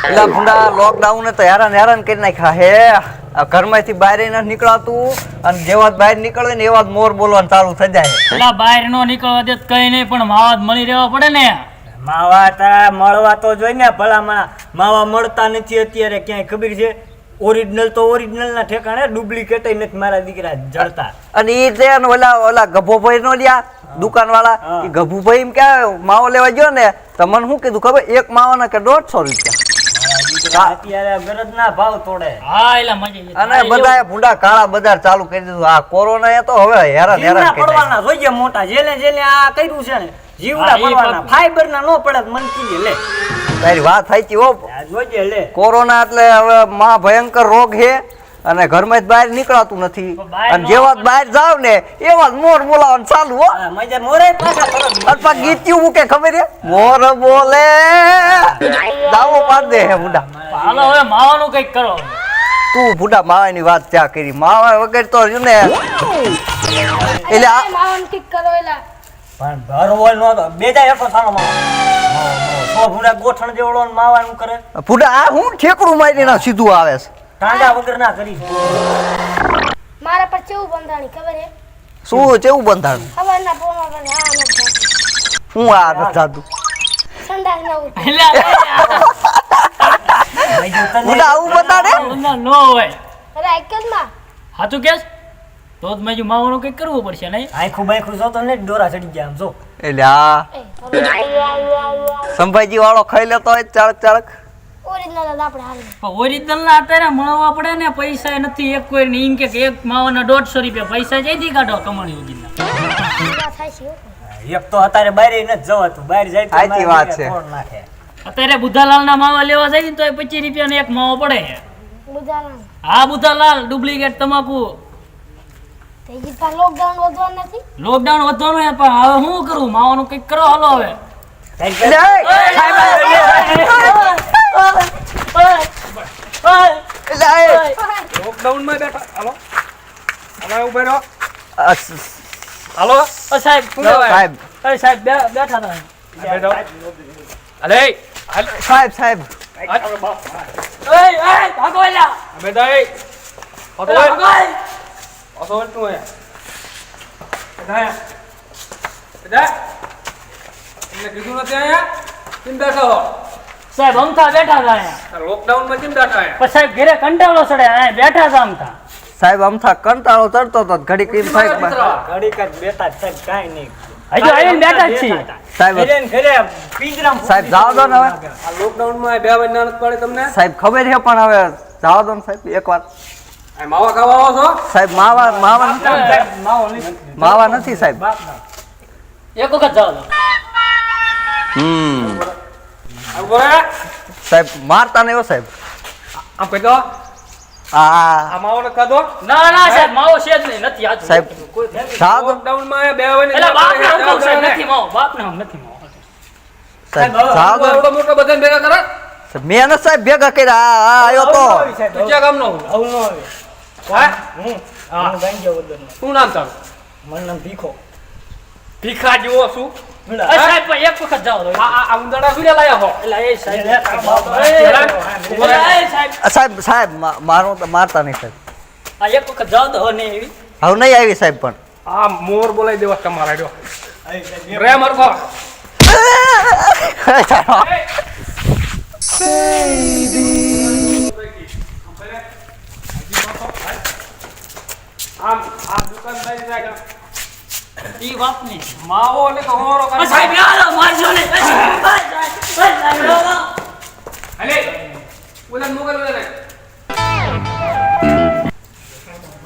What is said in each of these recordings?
એટલે ભૂંડા લોકડાઉન તો હેરાન કરી નાખ્યા હે ઘરમાંથી બહાર ન નીકળાતું અને જેવા બહાર નીકળે ને એવા મોર બોલવાનું ચાલુ થઈ જાય એટલે બહાર નો નીકળવા દે કઈ નહીં પણ માવા મળી રહેવા પડે ને માવા તારા મળવા તો જોઈ ને ભલામાં માવા મળતા નથી અત્યારે ક્યાંય ખબર છે ઓરિજિનલ તો ઓરિજિનલ ના ઠેકાણે ડુપ્લિકેટ નથી મારા દીકરા જળતા અને ઈ ટ્રેન ઓલા ગભુભાઈ નો લ્યા દુકાન વાળા એ ગભુભાઈ એમ કે માવો લેવા ગયો ને તો મને શું કીધું ખબર એક માવાના કે 150 રૂપિયા અત્યારે ગરજ ના ભાવ તોડે હા એટલે મજા અને બધા ભૂંડા કાળા બજાર ચાલુ કરી દીધું આ કોરોના એ તો હવે હેરાન પડવાના જોઈએ મોટા જેલે આ કર્યું છે ને જીવડા પડવાના ફાઈબર ના નો પડે મન કીજે લે તારી વાત સાચી હો જોજે લે કોરોના એટલે હવે મહા ભયંકર રોગ છે અને ઘરમાં જ બહાર નીકળાતું નથી અને જેવા બહાર જાવ ને એવા મોર બોલાવાનું ચાલુ હો મજા મોરે પાછા અથવા ગીત્યું મૂકે ખબર છે મોર બોલે દાવો પાડ દે હે બુડા હાલો હવે માવાનું કઈક કરો તું બુડા માવાની વાત ત્યાં કરી માવા વગર તો ને એટલે આ માવાનું કઈક કરો એલા પણ ભરવોલ નો બેજા એકો થાનો સો ભૂડા ગોઠણ જેવડો માવાનું કરે બુડા આ હું ઠેકડું મારીને સીધું આવે છે ટાંડા વગર ના કરી મારા પર કેવું બંધાણી ખબર હે શું કેવું બંધાણ ખબર ના પોમાં પર આ નથી હું આ નથી જાતું સંડાસ ના ઉઠે બુડા આવું બંધાડે નો હોય અરે એકદમાં સાચું કેસ તો જ મેં માવાનું કઈક કરવું પડશે નહીં આખું જોતો ને દોરા ચડી ગયા આમ જો એટલે આ સંભાજી વાળો ખાઈ લેતો હોય ચાળક ઓરિજિનલ જ આપણે હાલ પણ ઓરિજિનલ ના અત્યારે મળવા પડે ને પૈસા નથી એક કોઈ ને એમ કે એક માવાના 150 રૂપિયા પૈસા જઈથી કાઢો કમાણી ઉગીના થાય છે એક તો અત્યારે બહાર નથી જવાતું બહાર જાય તો સાચી વાત છે નાખે અત્યારે બુધાલાલ ના માવા લેવા જાય ને તો 25 રૂપિયા ને એક માવો પડે બુધાના હા બુધાલાલ ડુપ્લિકેટ તમાકુ તે જીતા લોકડાઉન વધવાનું નથી લોકડાઉન વધવાનું હે પણ હવે હું કરું માવાનું કઈક કરો હાલો હવે લોકડાઉન માં બેઠા હાલો હવે ઉભો રહો હાલો સાહેબ સાહેબ સાહેબ બેઠા હતા બેઠો અલે સાહેબ ભાગો એલા બેટા એ ઓતો ઓતો તું હે બેટા બેટા તમને કીધું નથી આયા કેમ બેઠો સાહેબ અમથા બેઠા હતા અહીંયા લોકડાઉન માં કેમ બેઠા આયા પણ સાહેબ ઘરે કંટાળો ચડે અહીંયા બેઠા હતા અમથા સાહેબ અમથા કંટાળો ચડતો હતો ઘડી કઈ સાહેબ ઘડીક જ બેઠા છે કાઈ નહીં હજુ આવીને બેઠા જ છીએ સાહેબ ઘરે પિંજરામ સાહેબ જાવ દો ને હવે આ લોકડાઉન માં બે મહિના નથી પડે તમને સાહેબ ખબર છે પણ હવે જાવ દો ને સાહેબ એકવાર આ માવા ખાવા આવો છો સાહેબ માવા નથી સાહેબ એક વખત જાઓ તો ઉભો રહે સાહેબ મારતા નહીં હો સાહેબ આમ કહી દો આ માવો ને ખાધો ના સાહેબ માવો છે જ નહીં નથી આજ સાહેબ જાવ દો લોકડાઉન માં બે મહિના એટલે બાપ ને હમ સાહેબ નથી માવો બાપ ને હમ નથી માવો સાહેબ જાવ દો મોટો મોટો બધાને ભેગા કરે મેં ને સાહેબ ભેગા કર્યા આવ્યો તો તું ક્યાં ગામનો હું આવું ન આવે હા હું ગાંજો વદન શું નામ તારું મારું નામ ભીખો ભીખા જેવો શું સાહેબ પણ એક વખત જાઓ તો આ ઉંદરડા શું લાયા હો એટલે એ સાહેબ સાહેબ મારતા નહીં સાહેબ આ એક વખત જાઓ તો નહીં એવી હવે નહીં આવી સાહેબ પણ આ મોર બોલાઈ દેવા તમારા જો રે મરકો આમ આ દુકાનદારી જાય ઈ વાત નહીં માવો ને કહોરો કરે સાહેબ યાર મારજો ને અલે ઉલન મોગલ ઉલન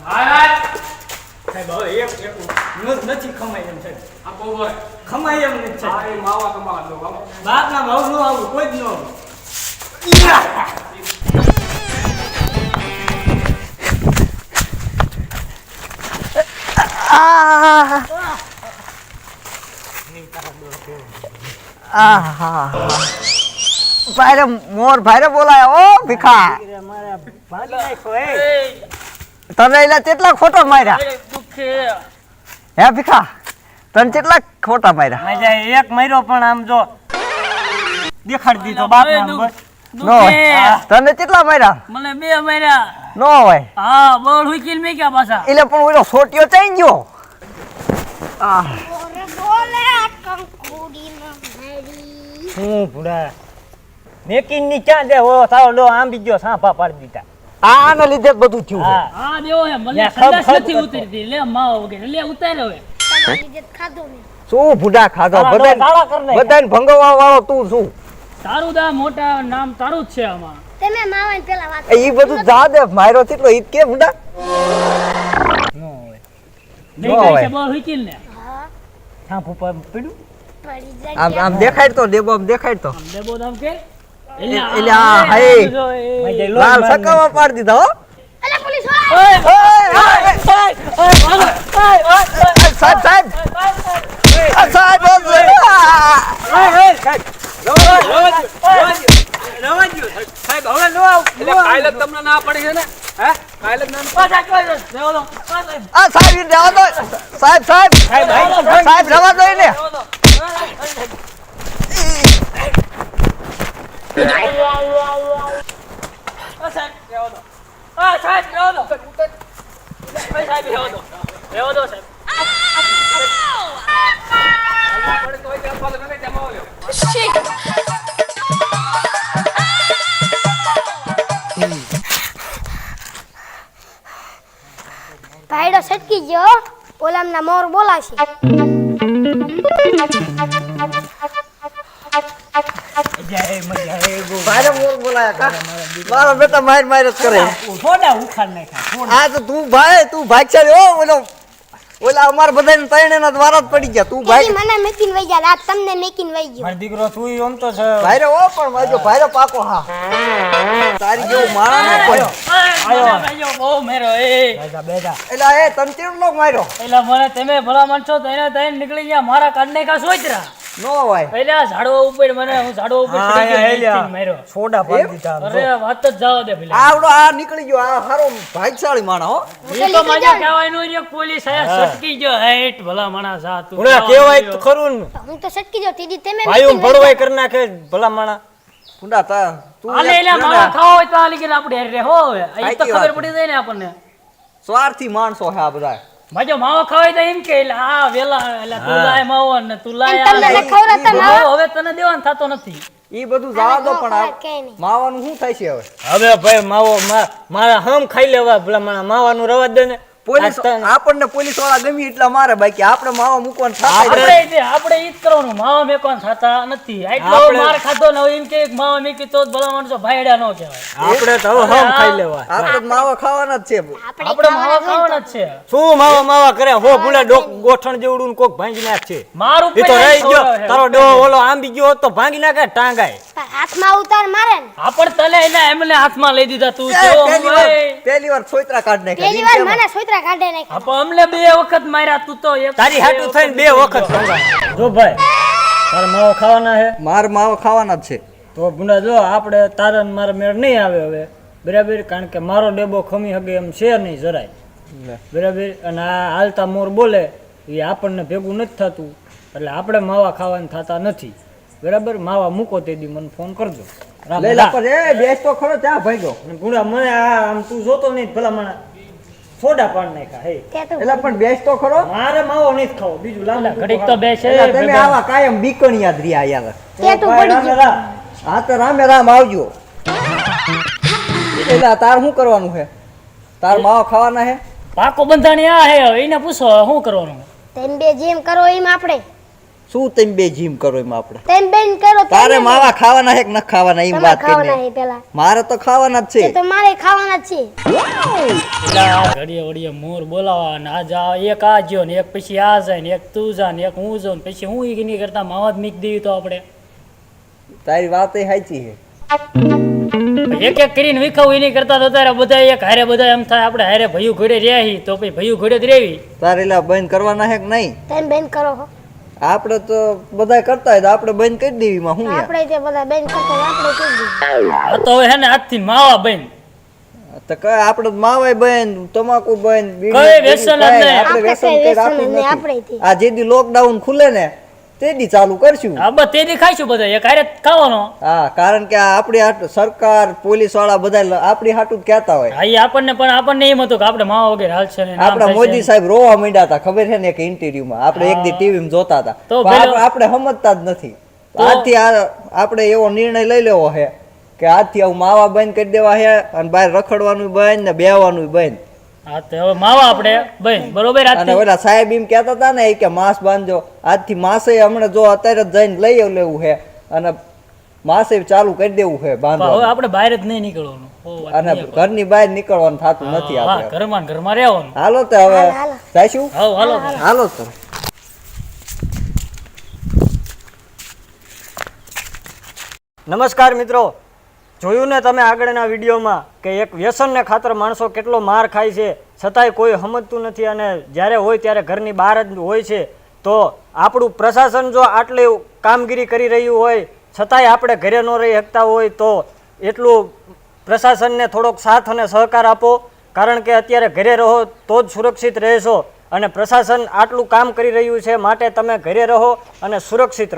હાય સાહેબ હવે એક નથી ખમાય એમ સાહેબ આ બહુ હોય ખમાય એમ નથી આ સાહેબ એ માવા કમા દો બાબા બાપના ભાવ નો આવું કોઈ જ ન આવું ભાઈરે મોર ભાઈરે બોલાય ઓ ભીખા મારા ભાગી નાખો એ તને એલા કેટલા ખોટા માર્યા હે ભીખા તને કેટલા ખોટા માર્યા મજા એક મર્યો પણ આમ જો દેખાડી દીધો બાપ નામ બસ નો હોય. તને કેટલા માર્યા મને 2 માર્યા. નો હોય હા બોલ હુકીલ મે ક્યાં પાછા એટલે પણ ઓલો સોટિયો ચાઈ ગયો આ ઓરે બોલે કંકુડી ન મારી હું ભૂડા મેકિંગ ની ક્યાં દે ઓ સાવ લો આંબી ગયો સાંભા પાડી દીધા આના લીધે જ બધું થયું છે. હા હા દેવો હે મને લે, સંદાસ ખબ નથી ઉતરતી લે માવો વગેરે લે ઉતાર હવે તમારી ઇજ્જત ખાધો ને શું ભૂડા ખાધો તારા બધાય ડોળ કાળા કર નાખ્યા. બધાને ભંગવવા વાળો તું શું તારું દા મોટા નામ તારું જ છે આમાં તમે માવાને પેલા વાત એ બધું જા દે માર્યો કેટલો ઈ કે ભૂડા નો હોય નહીં હોય. કહી છે બોલ હુકીલ ને હા સાંભું પડ્યું પડી જાય આમ આમ દેખાડ તો દેબો આમ દેખાડ તો આમ દેબો આમ કે એટલે આ હે મજે લો લાલ સકાવા પાડી દીધા હો અલા પોલીસ વાળા સાહેબ સાહેબ સાહેબ એટલે કાલે જ તમને ના પડી છે ને હે કાલે જ ના આ સાહેબ જવા દો સાહેબ સાહેબ સાહેબ જવા દો ને પડે તો ત્યાં પાલે મને જમાવો લ્યો ભાઈડો સટકી ગયો ઓલામના મોર બોલાશે મારે બોલ બોલાયા કા મારો બેટા માર માર જ કરે થોડા ઉખાડ નાખ્યા આ તો તું ભાગશાળી હો ઓલો ઓલા અમાર બધાને ત્રણેના દ્વારા જ પડી ગયા તું તેની ભાગ મને મેકીન વઈ ગયા રાત તમને મેકીન વઈ ગયો મારો દીકરો તું ઓમ તો છે ભાઈરે ઓ પણ વાજો ભાઈરે પાકો હા તારી જેવું માણા ના કોઈ બહુ મેરો એ બેજા બેજા એટલે એ તને કેટલો માર્યો પેલા મને તમે ભલા માણસો તો એને તઈને નીકળી ગયા મારા કાઢને કા સોચરા નો હોય પેલા ઝાડવા ઉપર મને હું ઝાડવા ઉપર હા, ચડી ગયો અહીંયા હેલ્યા. નીચે માર્યો સોડા પાડી દીધા અરે વાત જ જવા દે પેલા આવડો આ નીકળી ગયો આ હારો ભાગશાળી માણા હો એ તો માજા કહેવાયનું રે પોલીસ આયા સટકી ગયો હેટ ભલા માણસ આ તું ઉડા કેવાય તો ખરું ને હું તો સટકી ગયો તીદી તમે ભાઈઓ મેકીન વઈ ભડવાઈ કરી નાખે ભલા માણા કુંડા તા તું આલે એક એલા છે ને, માવા ખાવા હોય તો આ લીધે આપણે હારે રહે હો હવે આ તો સાચી ખબર વાત પડી જાય ને આપણને સ્વાર્થી માણસો છે આ બધા માજો માવા ખાવાય તો એમ કે એટલે આ વેલા એટલે તું લાય માવો ને તું લાય તમને આ ન ખવડાવતા ઈ માવા? હવે તને દેવાનું થતો નથી ઈ બધું જવા દો પણ ખોરાક કઈ નહીં. માવાનું શું થાય છે હવે હવે ભાઈ માવો મારા હમ ખાઈ લેવા ભલા માણા માવાનું રવા દે ને પોલીસ આ તને- આપણને પોલીસ વાળા ગમી એટલા મારે બાકી આપણે માવા મૂકવાનું થાય આપણે ઈ જ કરવાનું માવા મેકવાનું થતા નથી આટલો આપણે- માર ખાધો ને હવે એમ કે માવા મેકી તો જ ભલા માણસો ભાઈડા ન કહેવાય આપણે તો હવે હમ ખાઈ લેવા આપણે તો માવા ખાવાના જ છે આપણે માવા ખાવાના જ છે શું માવા માવા કરે હો ભૂલે ગોઠણ જેવડું ને કોક ભાંગી નાખશે માર એ ઉપર તો રહી ગયો ખવડાવે. તારો ડોહો ઓલો આંબી ગયો હોત તો ભાંગી નાખે ટાંગાય પણ હાથમાં ઉતાર મારે ને આપણ તને એના એમને હાથમાં લઈ દીધા તું કેવો પહેલી વાર છોતરા કાઢ પહેલી વાર મને સોયત્રા કાઢે નાખ્યા આપો અમને 2 વખત માર્યા તું તો એક તારી હાટું થઈને 2 વખત ભંગાય. જો ભાઈ તારે માવો ખાવાના હે માર માવા ખાવાના જ છે તો ગુંડા જો આપણે તારા ને મારા મેળ નહીં આવે હવે બરાબર કારણ કે મારો ડેબો ખમી હગે એમ છે નહીં જરાય બરાબર અને આ હાલતા મોર બોલે એ આપણને ભેગું નથી થતું એટલે આપણે માવા ખાવાના થતા નથી બરાબર માવા મૂકો તે દી મને ફોન કરજો રામ લઈ રામ. લા પર એ બેસ તો ખરો ચા ભાગ્યો અને ગુંડા મને આ આમ તું જોતો નહીં ભલા મને સોડા પાડ નાખ્યા હે તે તો એટલે પણ બેસ તો ખરો મારે માવો નહીં ખાવો બીજું લાંબુ ઘડીક તો બેસે એટલે તમે આવા કાયમ બીકણિયા જ રહ્યા યાર તે તો પડી ગયું હા તો રામે રામ આવજો એટલે તાર શું કરવાનું છે તાર માવા ખાવાના છે પાકો બંધાણી આ હે હવે એને પૂછો શું કરવાનું તેમ બે જેમ કરો એમ આપણે શું તમે બે જીમ કરો એમાં આપણે તેમ બેન કરો તેમ તારે બેન. માવા ખાવાના છે કે ન ખાવાના એમ તમારે વાત ખાવાના કરીને છે પેલા મારે તો ખાવાના જ તે છે તો મારે ખાવાના જ છે એટલે આ ઘડીએ વડીએ મોર બોલાવા ને આજ આ એક આ જ્યો ને એક પછી આ જાય ને એક તું જા ને એક હું જાઉં ને પછી હું ઈ નહીં કરતા માવા જ મીક દેવી તો આપણે તારી વાત એ સાચી છે એક એક કરીને વિખાવું ઈ નહીં કરતા તો તારે બધા એક હારે બધા એમ થાય આપણે હારે ભયું ઘોડે રહ્યા તો પછી ભયું ઘોડે જ રહેવી તારે એલા બંધ કરવાના છે કે નહીં તેમ બેન કરો હો આપણે તો બધા કરતા હોય તો આપણે બંધ કરી દેવી માં શું યાર આપણે તે બધા બેન કરતા હોય, આપણે કરી દીધું આ તો હવે હે ને આજથી માવા બન તો કઈ આપણે તો માવાય બંધ તમાકુ બંધ કઈ વ્યસન જ નહીં. આપણે વ્યસન આપણે કઈ કઈ રાખ્યું વ્યસન જ નહીં, નથી. આપણે તે. આ જે દી લોકડાઉન ખુલે ને તે દી ચાલુ કરશું. હા બસ તે દી ખાઈશું બધા એક હારે જ ખાવાનો. હા, કારણ કે આ આપણી સરકાર પોલીસ વાળા બધા આપણી હાટું જ કહેતા હોય. હા ઈ આપણને એમ હતું કે આપણે માવા વગર હાલશે ને, આમ આપણા થશે મોદી ને. સાહેબ રોવા માંડ્યા હતા, ખબર છે ને, એક ઇન્ટરવ્યુમાં આપણે એક દી ટીવીમાં જોતા હતા. તો પણ આપણે સમજતા જ નથી. આજથી આપણે એવો નિર્ણય લઈ લેવો છે કે આજથી આવું માવા બંધ કરી દેવા છે અને બહાર રખડવાનું બંધ ને બેહવાનું બંધ. હા તો હવે માવા આપણે ભાઈ બરોબર. અને ઓલા સાહેબ એમ કહેતા હતા ને કે માસ બાંધજો, આજથી માસે હમણાં જો અત્યારે જ જઈને લઈ લેવું છે અને માસે ચાલુ કરી દેવું છે હવે બાંધવાનું. આપણે બહાર જ નહીં નીકળવાનું. ઓ વાત અને નહીં. ઘરની બહાર નીકળવાનું થતું નથી હા આપણે. ઘરમાં ને ઘરમાં રહેવાનું. હાલો તો હવે જઈશું. હાલો હાલો હાલો તો. નમસ્કાર મિત્રો, જોયું ને તમે આગળના વિડીયોમાં કે એક વ્યસનને ખાતર માણસો કેટલો માર ખાય છે, છતાંય કોઈ સમજતું નથી અને જ્યારે હોય ત્યારે ઘરની બહાર જ હોય છે. તો આપણું પ્રશાસન જો આટલી કામગીરી કરી રહ્યું હોય છતાંય આપણે ઘરે ન રહી શકતા હોય તો એટલું પ્રશાસનને થોડોક સાથ અને સહકાર આપો, કારણ કે અત્યારે ઘરે રહો તો જ સુરક્ષિત રહેશો અને પ્રશાસન આટલું કામ કરી રહ્યું છે માટે તમે ઘરે રહો અને સુરક્ષિત રહો.